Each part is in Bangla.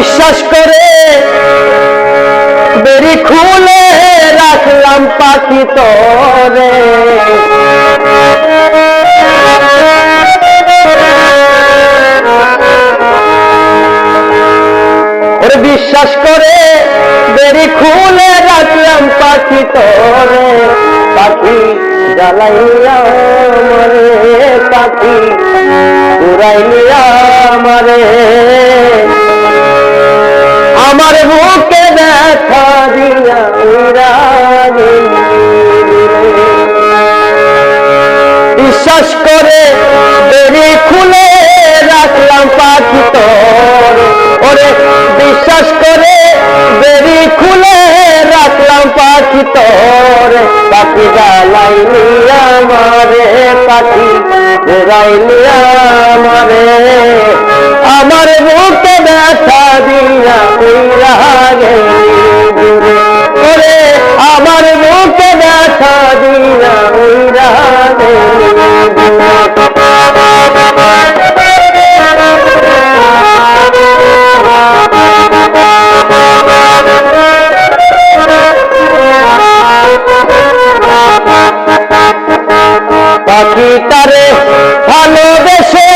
বিশ্বাস করে বেরি খুলে রাখলাম পাখি তোরে, ওরে বিশ্বাস করে বেরি খুলে রাখলাম পাখি তোরে, পাখি জ্বালাইয়া মরে, পাখি উড়াইয়া মরে, আমার বুকে ব্যথা দিয়া উড়া গেলি। বিশ্বাস করে বেরি খুলে রাখলাম পাখি তোরে, ওরে বিশ্বাস করে বেরি খুলে রাখলাম পাখি তোরে, পাখি জ্বালাইলি আমারে, পাখি উড়াইলি আমারে, আমার বুকে ব্যথা দিয়া উড়া গেলি দূরে, ওরে আমার বুকে ব্যথা দিয়া উড়া গেলি দূরে। পাখিটারে ভালোবেসে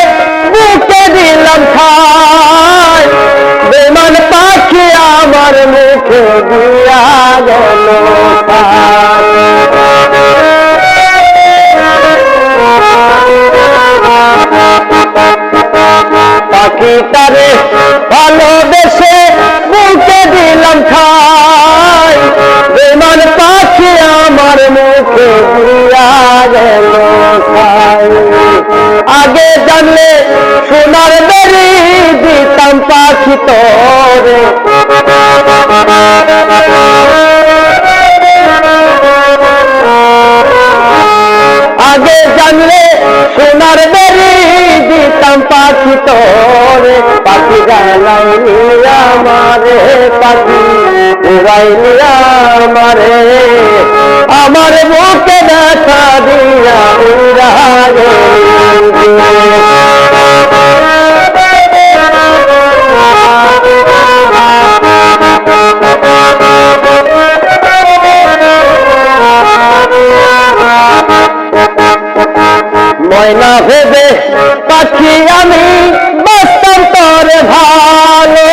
বুকে দিলাম ঠাই, বেমান পাখি আমার মুখে দিয়া গেল পাখিটারে ভালোবেসে বুকে দিলাম ঠাই, বেমান পাখি আমার মুখে দিয়া গেল। আগে জানলে সোনার বেরি দিতাম পাখি তোরে, আগে জানলে সোনার বেরি দিতাম পাখি তোরে, পাখি জ্বালাইলি আমারে, পাখি উড়াইলি আমারে, আমার বুকে ব্যথা দিয়া উড়া গেলি। ময়না ভেবে পাখি আমি বাঁচতাম তোরে ভালো,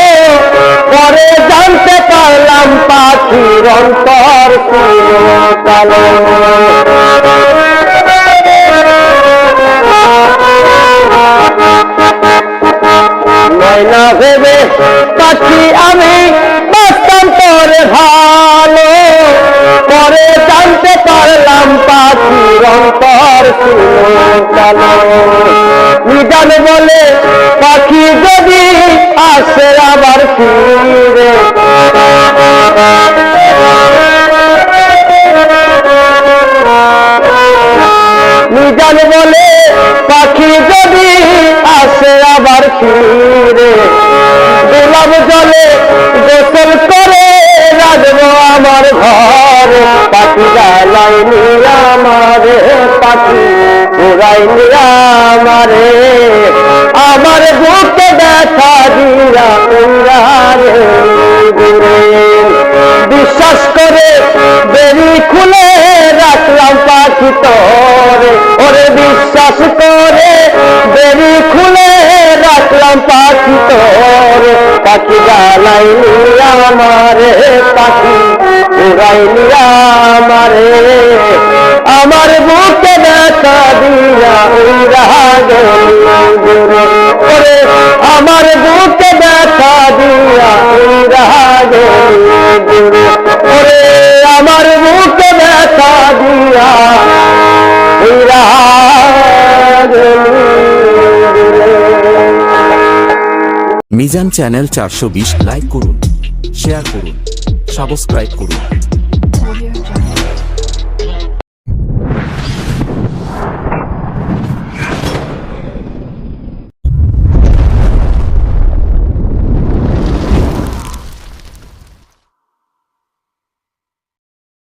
পরে জানতে পারলাম পাখির অন্তর ছিল কালো। ময়না ভেবে পাখি আমি বাঁচতাম তোরে ভালো, পরে জানতে পারলাম পাখির অন্তর ছিল কালো। নিজান বলে পাখি যদি আসে আবার ফিরে, নিজান বলে পাখি যদি আসে আবার ফিরে, গোলাপ জলে গোসল করে রাখবো আমার ঘরে, পাখি জ্বালাইনি আমারে, পাখি উড়াইনি আমারে, আমার বুকে ব্যথা দিয়া উড়া গেলি দূরে। বিশ্বাস করে বেরি খুলে রাখলাম পাখি তোরে, ওরে বিশ্বাস করে বেরি খুলে রাখলাম পাখি তোরে, পাখি জ্বালাইলি আমারে, পাখি উড়াইলি আমারে, আমার বুকে ব্যথা দিয়া উড়া গেলি দূরে, ওরে আমার বুকে ব্যথা দিয়া উড়া গেলি দূরে, ওরে আমার বুকে ব্যথা দিয়া উড়া গেলি দূরে। মিজান চ্যানেল 420 লাইক করুন, শেয়ার করুন, সাবস্ক্রাইব করুন।